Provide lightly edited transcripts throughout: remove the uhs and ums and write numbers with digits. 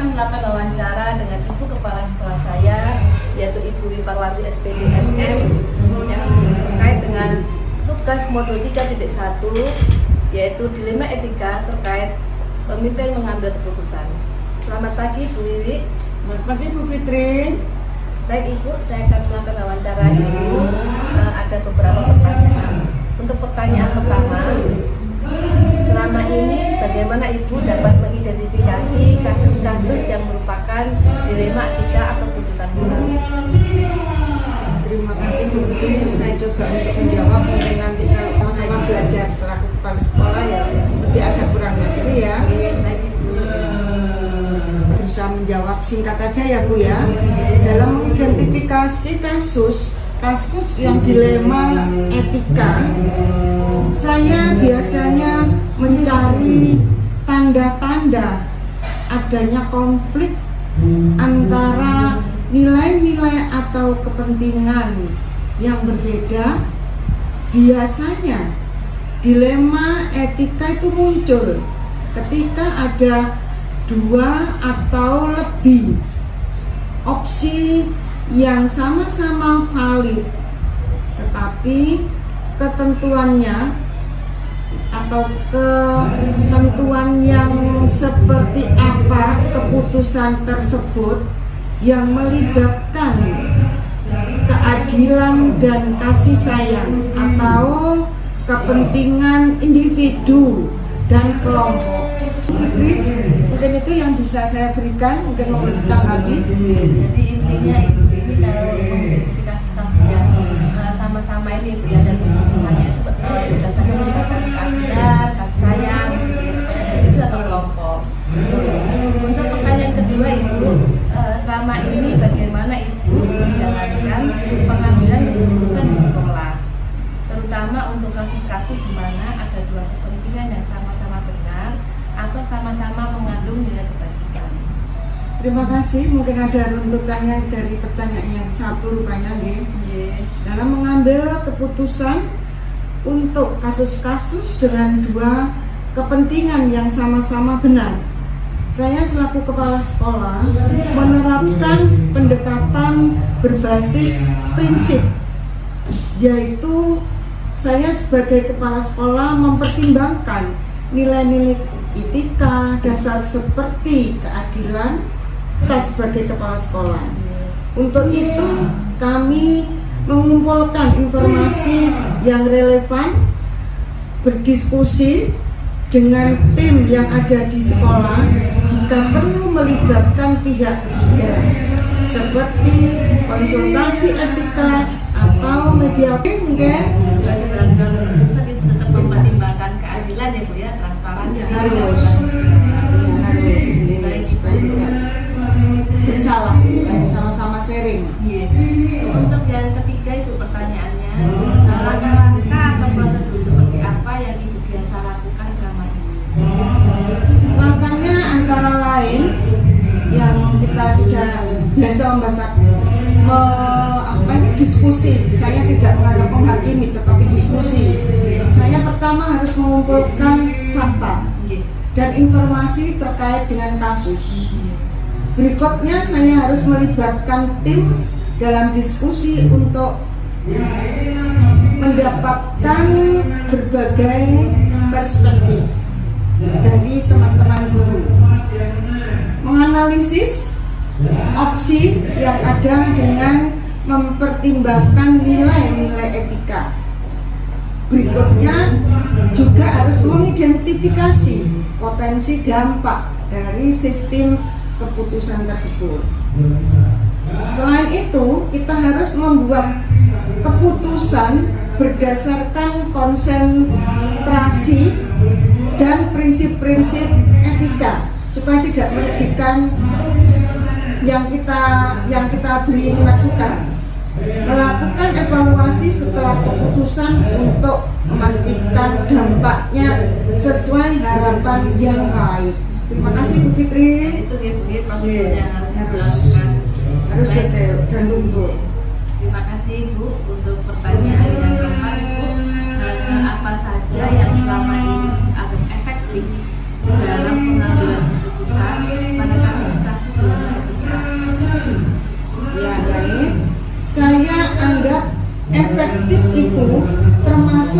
akan melakukan wawancara dengan Ibu Kepala Sekolah saya, yaitu Ibu Wiparwanti SPD MM, yang terkait dengan tugas modul 3.1, yaitu dilema etika terkait pemimpin mengambil keputusan. Selamat pagi Bu Wiwi. Selamat pagi Bu Fitri. Baik Ibu, saya akan melakukan wawancara Ibu. Ada beberapa pertanyaan. Untuk pertanyaan pertama, selama ini bagaimana Ibu dapat mengidentifikasi kasus-kasus yang merupakan dilema etika atau kejutan moral? Terima kasih Bu Fitri. Saya coba untuk menjawab. Mungkin nanti kalau sama-sama belajar selaku kepala sekolah ya mesti ada kurangnya gitu ya. Baik Ibu. Berusaha menjawab singkat aja ya Bu ya. Dalam mengidentifikasi kasus yang dilema etika, saya biasanya mencari tanda-tanda adanya konflik antara nilai-nilai atau kepentingan yang berbeda. Biasanya dilema etika itu muncul ketika ada dua atau lebih opsi yang sama-sama valid, tetapi ketentuannya atau ketentuan yang seperti apa keputusan tersebut yang melibatkan keadilan dan kasih sayang atau kepentingan individu dan kelompok. Fitri, mungkin itu yang bisa saya berikan, mungkin mau ditanggapi. Jadi intinya Ibu ini kalau mengidentifikasi kasus yang sama-sama ini Ibu ya, dan keputusannya itu berdasarkan melibatkan keadilan, kasih sayang, gitu ya, kepada individu atau kelompok. Untuk pertanyaan kedua Ibu, selama ini bagaimana Ibu menjalankan pengambilan keputusan di sekolah, terutama untuk kasus-kasus di mana ada dua kepentingan yang sama-sama benar atau sama-sama mengandung nilai kebajikan? Terima kasih. Mungkin ada runtutannya dari pertanyaan yang satu rupanya nih. Dalam mengambil keputusan untuk kasus-kasus dengan dua kepentingan yang sama-sama benar, saya selaku kepala sekolah menerapkan pendekatan berbasis prinsip, yaitu saya sebagai kepala sekolah mempertimbangkan nilai-nilai etika dasar seperti keadilan kita sebagai kepala sekolah. Untuk itu kami mengumpulkan informasi yang relevan, berdiskusi dengan tim yang ada di sekolah jika perlu melibatkan pihak ketiga seperti konsultasi etika atau mediasi. Mungkin tetap mempertimbangkan keadilan ya Bu ya, transparansi harus supaya tidak bersalah, kita sama-sama sharing. Untuk yang ketiga itu pertanyaannya, langkah-langkah atau prosedur seperti apa yang Ibu biasa lakukan selama ini? Langkahnya antara lain yang kita sudah biasa diskusi. Saya tidak menganggap menghakimi, tetapi diskusi. Saya pertama harus mengumpulkan fakta dan informasi terkait dengan kasus. Berikutnya saya harus melibatkan tim dalam diskusi untuk mendapatkan berbagai perspektif dari teman-teman guru, menganalisis opsi yang ada dengan mempertimbangkan nilai-nilai etika. Berikutnya juga harus mengidentifikasi potensi dampak dari sistem keputusan tersebut. Selain itu, kita harus membuat keputusan berdasarkan konsentrasi dan prinsip-prinsip etika supaya tidak merugikan yang kita beri masukan. Melakukan evaluasi setelah keputusan untuk memastikan dampaknya sesuai harapan yang baik. Terima kasih Bu Fitri. Itu ya Bu ya, prosedurnya harus detail dan luntur. Terima kasih Bu untuk pertanyaan yang keempat Ibu. Apa saja yang selama ini agak efektif dalam pengambilan keputusan pada kasus-kasus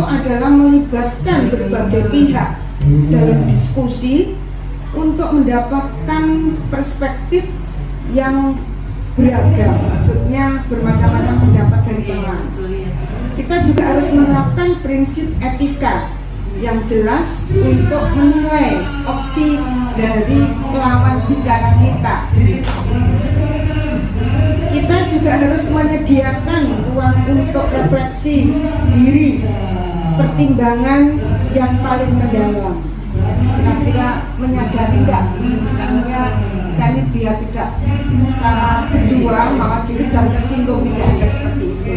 termasuk adalah melibatkan berbagai pihak dalam diskusi untuk mendapatkan perspektif yang beragam, maksudnya bermacam-macam pendapat dari teman. Kita juga harus menerapkan prinsip etika yang jelas untuk menilai opsi dari lawan bicara kita. Kita juga harus menyediakan ruang untuk refleksi diri, pertimbangan yang paling mendalam. Kira-kira menyadari enggak, misalnya kita ini biar tidak secara berjuang mewakili dan tersinggung, tidak ada seperti itu.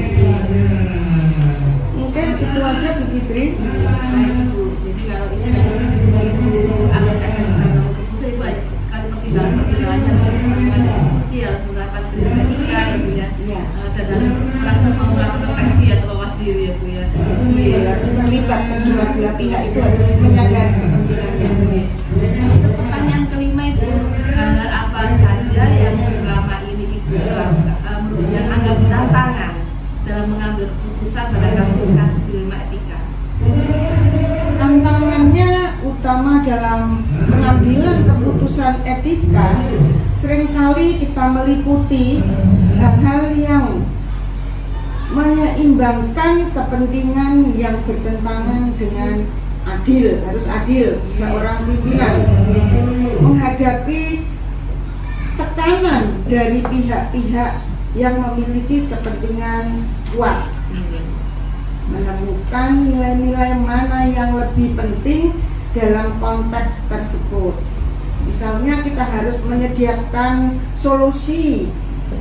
Mungkin itu aja Bu Fitri. Baik Ibu, jadi kalau itu yang Ibu anggap dalam keputusan Ibu banyak sekali pertimbangannya, mengajak diskusi, harus menerapkan prinsip etika ya Bu ya, dan harus melakukan refleksi atau mawas diri ya Bu ya. Harus terlibat kedua belah pihak, itu harus menyadari kepentingannya. Untuk pertanyaan kelima itu, hal apa saja yang selama ini Ibu yang anggap tantangan dalam mengambil keputusan pada kasus-kasus dilema etika? Tantangannya utama dalam pengambilan keputusan etika, seringkali kita meliputi hal-hal yang menyeimbangkan kepentingan yang bertentangan dengan adil, harus adil seorang pimpinan menghadapi tekanan dari pihak-pihak yang memiliki kepentingan kuat, menemukan nilai-nilai mana yang lebih penting dalam konteks tersebut. Misalnya kita harus menyediakan solusi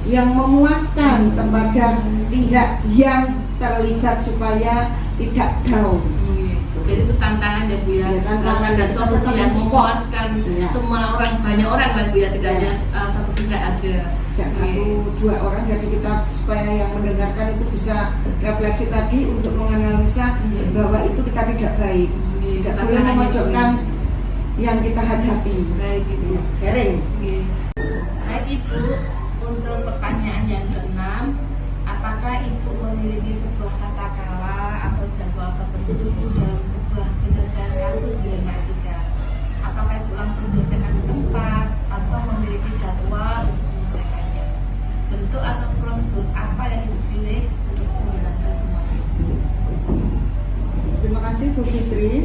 yang memuaskan kepada pihak yang terlibat supaya tidak down. Jadi itu tantangan ya Bu ya, tantangan dan solusi yang memuaskan semua orang, banyak orang kan Bu ya, tidak hanya satu pihak aja. Tidak satu dua orang, jadi kita supaya yang mendengarkan itu bisa refleksi tadi untuk menganalisa bahwa itu kita tidak baik, tidak boleh memojokkan yang kita hadapi. Baik Ibu. Sharing. Baik Ibu, untuk pertanyaan yang keenam, apakah Ibu memiliki sebuah kata-kala atau jadwal tertentu dalam sebuah penyelesaian kasus dilema etika? Apakah Ibu langsung menyelesaikan di tempat atau memiliki jadwal untuk menyelesaikannya? Bentuk atau prosedur apa yang Ibu pilih untuk menjalankan semuanya? Terima kasih Bu Fitri.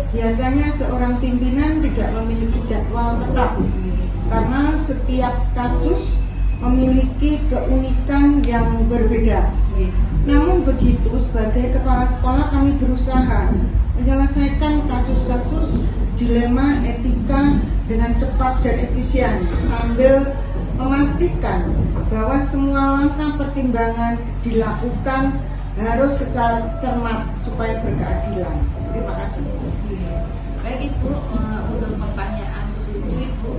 Biasanya seorang pimpinan tidak memiliki jadwal tetap karena setiap kasus memiliki keunikan yang berbeda. Namun begitu, sebagai kepala sekolah kami berusaha menyelesaikan kasus-kasus dilema etika dengan cepat dan efisien sambil memastikan bahwa semua langkah pertimbangan dilakukan harus secara cermat supaya berkeadilan. Terima kasih. Baik Ibu, untuk pertanyaan ketujuh Ibu,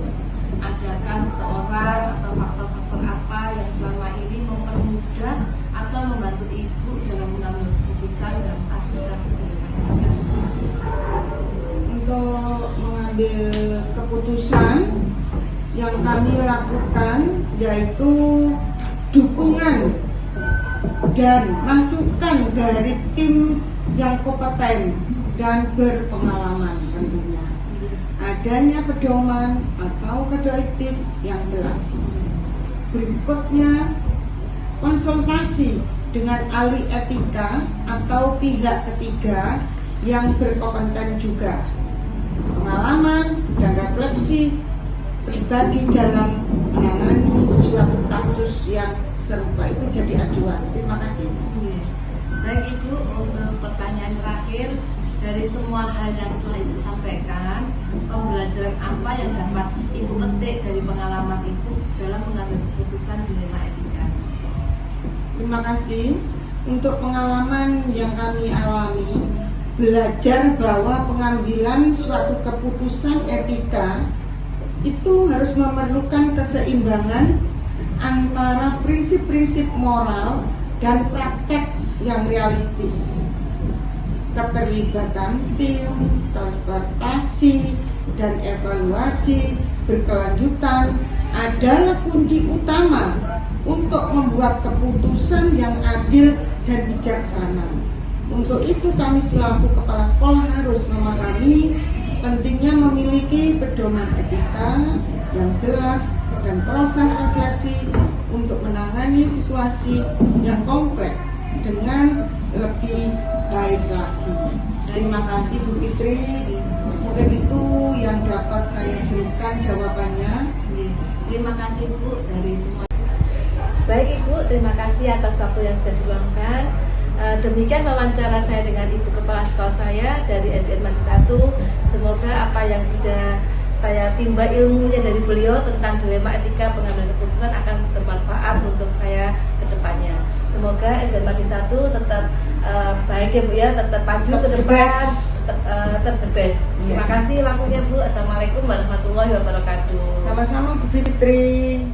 adakah seseorang atau faktor-faktor apa yang selama ini mempermudah atau membantu Ibu dalam mengambil keputusan dalam kasus-kasus dilema etika? Untuk mengambil keputusan yang kami lakukan yaitu dukungan dan masukan dari tim yang kompeten dan berpengalaman tentunya. Adanya pedoman atau kode etik yang jelas. Berikutnya, konsultasi dengan ahli etika atau pihak ketiga yang berkompeten juga. Pengalaman dan refleksi pribadi dalam menangani suatu kasus yang serupa itu jadi acuan. Terima kasih. Baik Ibu, untuk pertanyaan terakhir, dari semua hal yang telah Ibu sampaikan, pembelajaran apa yang dapat Ibu petik dari pengalaman Ibu dalam mengambil keputusan dilema etika? Terima kasih. Untuk pengalaman yang kami alami, belajar bahwa pengambilan suatu keputusan etika itu harus memerlukan keseimbangan antara prinsip-prinsip moral dan praktek yang realistis. Keterlibatan tim, transportasi, dan evaluasi berkelanjutan adalah kunci utama untuk membuat keputusan yang adil dan bijaksana. Untuk itu kami selaku kepala sekolah harus memahami pentingnya memiliki pedoman etika yang jelas dan proses refleksi untuk menangani situasi yang kompleks dengan lebih baik lagi. Terima kasih Bu Fitri. Mungkin itu yang dapat saya berikan jawabannya. Terima kasih Bu dari semua. Baik Ibu, terima kasih atas waktu yang sudah diluangkan. Demikian wawancara saya dengan Ibu Kepala Sekolah saya dari SDN Mandi 1. Semoga apa yang sudah saya timba ilmunya dari beliau tentang dilema etika pengambilan keputusan akan bermanfaat untuk saya ke depannya. Semoga SDN Mandi 1 tetap baik ya Bu ya, tetap maju ke depan, tetap the best. Terima kasih waktunya Bu. Assalamualaikum warahmatullahi wabarakatuh. Sama-sama Bu Fitri.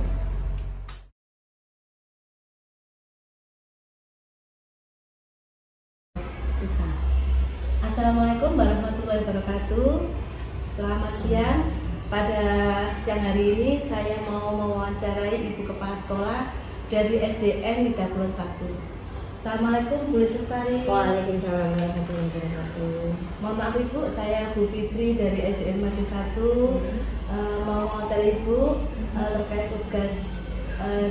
Assalamualaikum warahmatullahi wabarakatuh. Selamat siang. Pada siang hari ini saya mau mewawancarai Ibu Kepala Sekolah dari SDN Negara Kulon 1. Assalamualaikum Bu Lestari. Waalaikumsalam warahmatullahi wabarakatuh. Mohon maaf Ibu, saya Bu Fitri dari SDN Mandi 1. Mau mewawancarai Ibu terkait tugas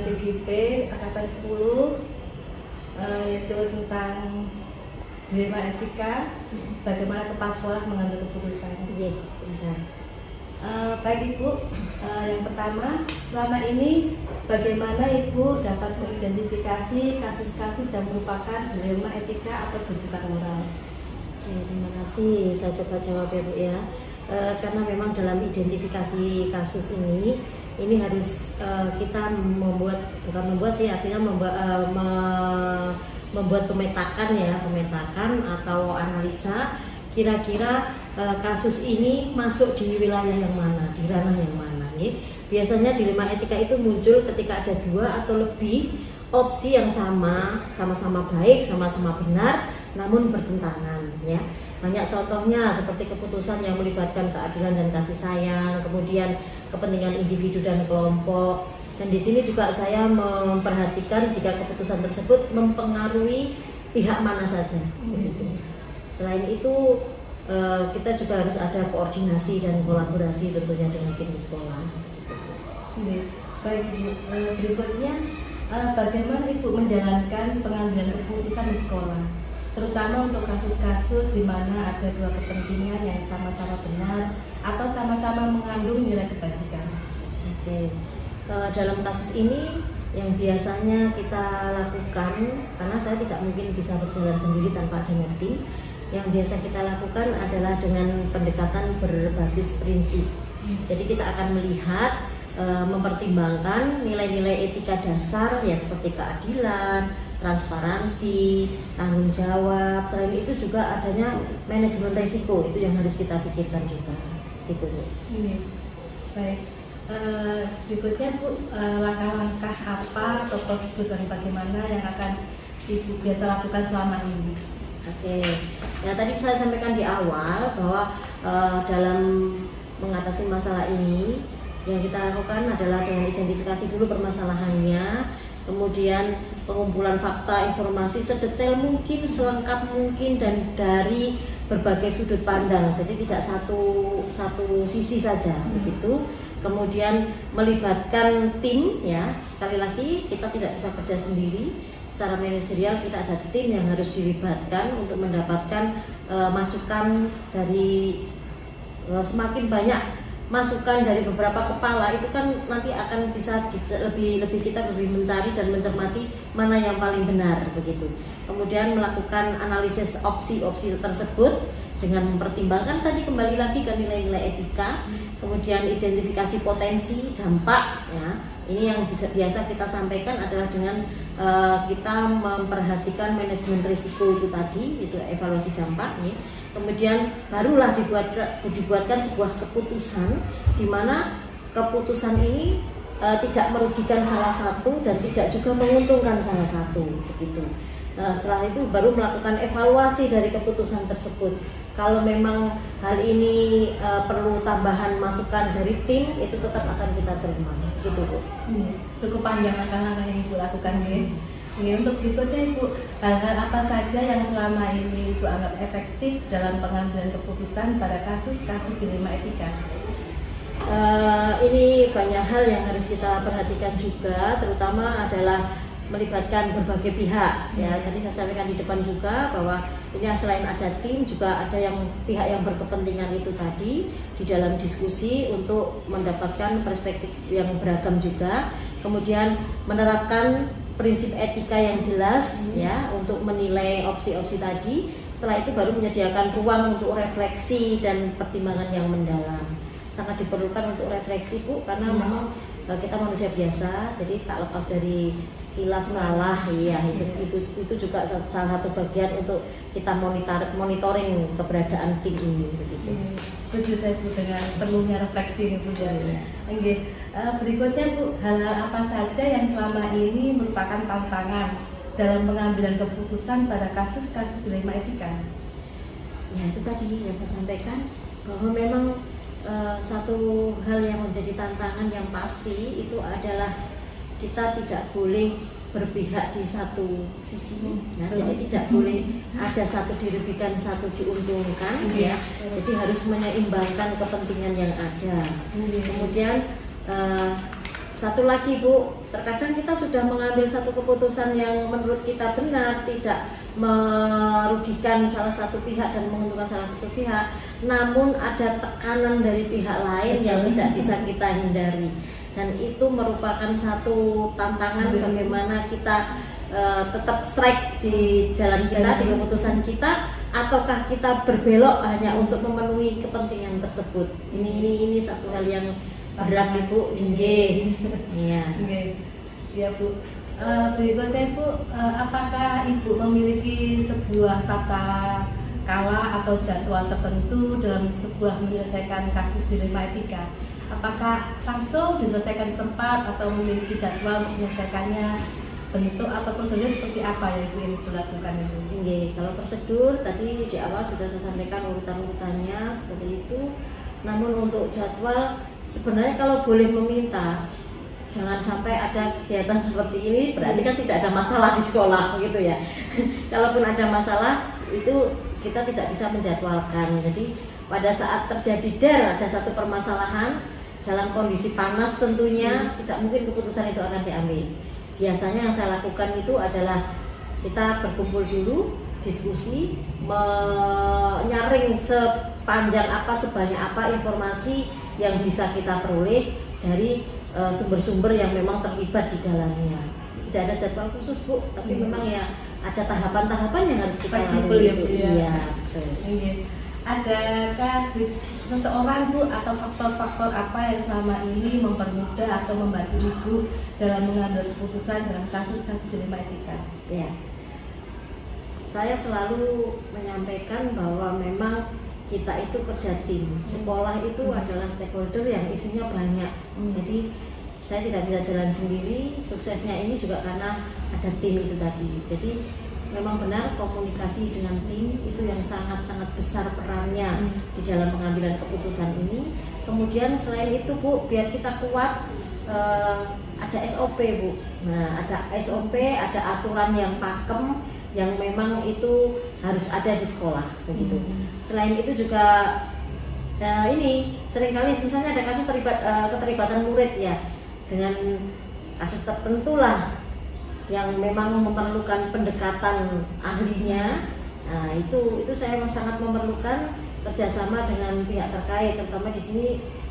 DGP Angkatan 10 yaitu tentang dilema etika, bagaimana kepala sekolah mengambil keputusan. Iya, sebentar. Baik Ibu, yang pertama, selama ini bagaimana Ibu dapat mengidentifikasi kasus-kasus yang merupakan dilema etika atau rujukan moral? Oke, terima kasih. Saya coba jawab ya Bu ya. Karena memang dalam identifikasi kasus ini harus kita artinya membuat pemetakan atau analisa kira-kira kasus ini masuk di wilayah yang mana, di ranah yang mana. Biasanya dilema etika itu muncul ketika ada dua atau lebih opsi yang sama-sama baik, sama-sama benar, namun bertentangan. Ya. Banyak contohnya seperti keputusan yang melibatkan keadilan dan kasih sayang, kemudian kepentingan individu dan kelompok. Dan di sini juga saya memperhatikan jika keputusan tersebut mempengaruhi pihak mana saja. Selain itu kita juga harus ada koordinasi dan kolaborasi tentunya dengan tim di sekolah. Baik Ibu, berikutnya bagaimana Ibu menjalankan pengambilan keputusan di sekolah, terutama untuk kasus-kasus di mana ada dua kepentingan yang sama-sama benar atau sama-sama mengandung nilai kebajikan. Oke. Dalam kasus ini yang biasanya kita lakukan, karena saya tidak mungkin bisa berjalan sendiri tanpa adanya tim, yang biasa kita lakukan adalah dengan pendekatan berbasis prinsip. Jadi kita akan melihat, mempertimbangkan nilai-nilai etika dasar ya seperti keadilan, transparansi, tanggung jawab. Selain itu juga adanya manajemen risiko, itu yang harus kita pikirkan juga. Itu. Baik. Berikutnya Bu, langkah-langkah apa atau prosedur dan bagaimana yang akan Ibu biasa lakukan selama ini? Oke, ya tadi saya sampaikan di awal bahwa dalam mengatasi masalah ini yang kita lakukan adalah dengan identifikasi dulu permasalahannya, kemudian pengumpulan fakta informasi sedetail mungkin, selengkap mungkin dan dari berbagai sudut pandang. Jadi tidak satu sisi saja begitu. Kemudian melibatkan tim ya, sekali lagi kita tidak bisa kerja sendiri. Secara manajerial kita ada tim yang harus dilibatkan untuk mendapatkan masukan dari semakin banyak masukan dari beberapa kepala itu kan nanti akan bisa kita lebih mencari dan mencermati mana yang paling benar begitu. Kemudian melakukan analisis opsi-opsi tersebut dengan mempertimbangkan tadi kembali lagi ke nilai-nilai etika, kemudian identifikasi potensi dampak ya. Ini yang biasa kita sampaikan adalah dengan kita memperhatikan manajemen risiko itu tadi, itu evaluasi dampak ya. Kemudian barulah dibuatkan sebuah keputusan di mana keputusan ini tidak merugikan salah satu dan tidak juga menguntungkan salah satu begitu. Setelah itu baru melakukan evaluasi dari keputusan tersebut. Kalau memang hal ini perlu tambahan masukan dari tim, itu tetap akan kita terima, gitu Bu. Cukup panjang langkah-langkah yang Ibu lakukan ya. Ini untuk berikutnya Ibu, hal-hal apa saja yang selama ini Ibu anggap efektif dalam pengambilan keputusan pada kasus-kasus dilema etika? Ini banyak hal yang harus kita perhatikan juga, terutama adalah melibatkan berbagai pihak. Ya, tadi saya sampaikan di depan juga bahwa ini selain ada tim, juga ada yang pihak yang berkepentingan itu tadi di dalam diskusi untuk mendapatkan perspektif yang beragam juga. Kemudian menerapkan prinsip etika yang jelas ya untuk menilai opsi-opsi tadi. Setelah itu baru menyediakan ruang untuk refleksi dan pertimbangan yang mendalam. Sangat diperlukan untuk refleksi Bu, karena memang kita manusia biasa, jadi tak lepas dari khilaf salah. Iya, itu juga salah satu bagian untuk kita monitoring keberadaan tim ini begitu. Setuju saya Bu dengan perlunya refleksi ini Bu. Oke. Berikutnya Bu, hal-hal apa saja yang selama ini merupakan tantangan dalam pengambilan keputusan pada kasus-kasus dilema etika? Ya, itu tadi yang saya sampaikan bahwa memang satu hal yang menjadi tantangan yang pasti itu adalah kita tidak boleh berpihak di satu sisi. Nah, jadi tidak boleh ada satu dirugikan, satu diuntungkan ya. Jadi harus menyeimbangkan kepentingan yang ada. Kemudian satu lagi Bu, terkadang kita sudah mengambil satu keputusan yang menurut kita benar, tidak merugikan salah satu pihak dan menguntungkan salah satu pihak, namun ada tekanan dari pihak lain yang tidak bisa kita hindari, dan itu merupakan satu tantangan bagaimana kita tetap strike di jalan kita, di keputusan kita, ataukah kita berbelok hanya untuk memenuhi kepentingan tersebut. Ini satu hal yang berat Ibu. Iya. Ya Bu. Berikutnya Ibu, apakah Ibu memiliki sebuah tata kala atau jadwal tertentu dalam sebuah menyelesaikan kasus dilema etika? Apakah langsung diselesaikan di tempat atau memiliki jadwal untuk menyelesaikannya? Bentuk atau prosedur seperti apa yang Ibu ini lakukan itu? Kalau prosedur tadi di awal sudah saya sampaikan urutan-urutannya seperti itu. Namun untuk jadwal sebenarnya kalau boleh meminta, jangan sampai ada kegiatan seperti ini, berarti kan tidak ada masalah di sekolah gitu ya. Kalaupun ada masalah itu kita tidak bisa menjadwalkan. Jadi pada saat terjadi ada satu permasalahan dalam kondisi panas tentunya tidak mungkin keputusan itu akan diambil. Biasanya yang saya lakukan itu adalah kita berkumpul dulu, diskusi, menyaring sepanjang apa, sebanyak apa informasi yang bisa kita peroleh dari sumber-sumber yang memang terlibat di dalamnya. Tidak ada jadwal khusus Bu, tapi memang ya ada tahapan-tahapan yang harus kita lalui. Iya, betul. Adakah seseorang Bu atau faktor-faktor apa yang selama ini mempermudah atau membantu Ibu dalam mengambil keputusan dalam kasus-kasus dilema etika? Ya, saya selalu menyampaikan bahwa memang kita itu kerja tim. Sekolah itu adalah stakeholder yang isinya banyak. Jadi saya tidak bisa jalan sendiri. Suksesnya ini juga karena ada tim itu tadi. Jadi memang benar komunikasi dengan tim itu yang sangat-sangat besar perannya di dalam pengambilan keputusan ini. Kemudian selain itu Bu, biar kita kuat ada SOP Bu. Nah, ada SOP, ada aturan yang pakem yang memang itu harus ada di sekolah begitu. Selain itu juga ini seringkali misalnya ada kasus keterlibatan murid ya dengan kasus tertentu lah yang memang memerlukan pendekatan ahlinya. Nah, itu saya sangat memerlukan kerjasama dengan pihak terkait, terutama di sini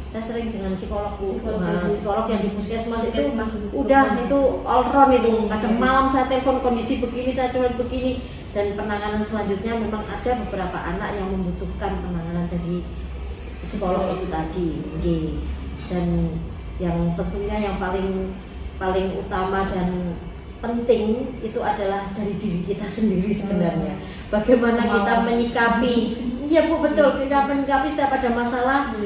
saya sering dengan psikolog Bu. Psikolog yang di puskesmas itu udah itu all round itu. Kadang malam saya telepon kondisi begini, saya coba begini, dan penanganan selanjutnya memang ada beberapa anak yang membutuhkan penanganan dari psikolog itu tadi. Dan yang tentunya yang paling utama dan penting itu adalah dari diri kita sendiri sebenarnya. Bagaimana kita menyikapi? Iya Bu, betul. Kita menyikapi setiap ada masalah.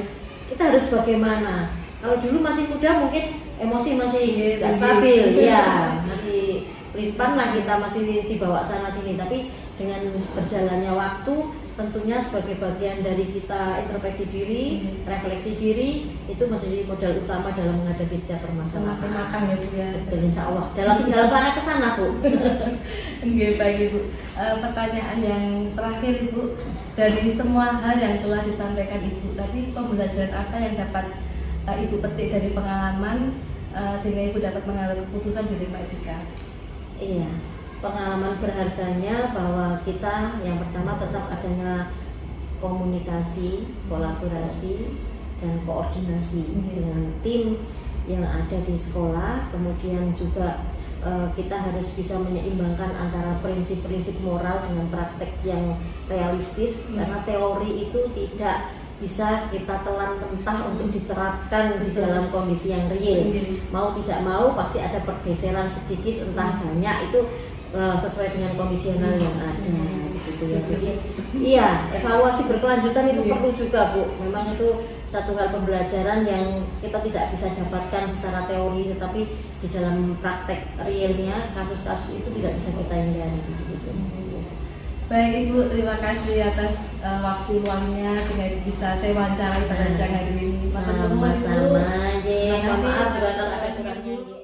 Kita harus bagaimana? Kalau dulu masih muda mungkin emosi masih nggak stabil, ya masih pelin-pelan lah kita masih dibawa sana sini. Tapi dengan berjalannya waktu tentunya sebagai bagian dari kita introspeksi diri, refleksi diri, itu menjadi modal utama dalam menghadapi setiap permasalahan. Matang ya Bu ya. Betul, insya Allah. Dalam rangka ke sana Bu. Oke, baik Ibu. Pertanyaan yang terakhir Ibu, dari semua hal yang telah disampaikan Ibu tadi, pembelajaran apa yang dapat Ibu petik dari pengalaman sehingga Ibu dapat mengambil keputusan di Rema Etika? Iya, pengalaman berharganya bahwa kita yang pertama tetap adanya komunikasi, kolaborasi, dan koordinasi dengan tim yang ada di sekolah. Kemudian juga kita harus bisa menyeimbangkan antara prinsip-prinsip moral dengan praktek yang realistis, karena teori itu tidak bisa kita telan mentah untuk diterapkan di dalam kondisi yang real. Mau tidak mau pasti ada pergeseran sedikit, entah banyak, itu sesuai dengan kondisional yang ada gitu ya. Jadi iya, evaluasi berkelanjutan itu perlu juga Bu. Memang itu satu hal pembelajaran yang kita tidak bisa dapatkan secara teori, tetapi di dalam praktek realnya kasus-kasus itu tidak bisa kita hindari gitu. Baik Ibu, terima kasih atas waktu luangnya sehingga bisa saya wawancarai pada siang hari ini. Sama-sama, maaf juga kalau ada kurangnya.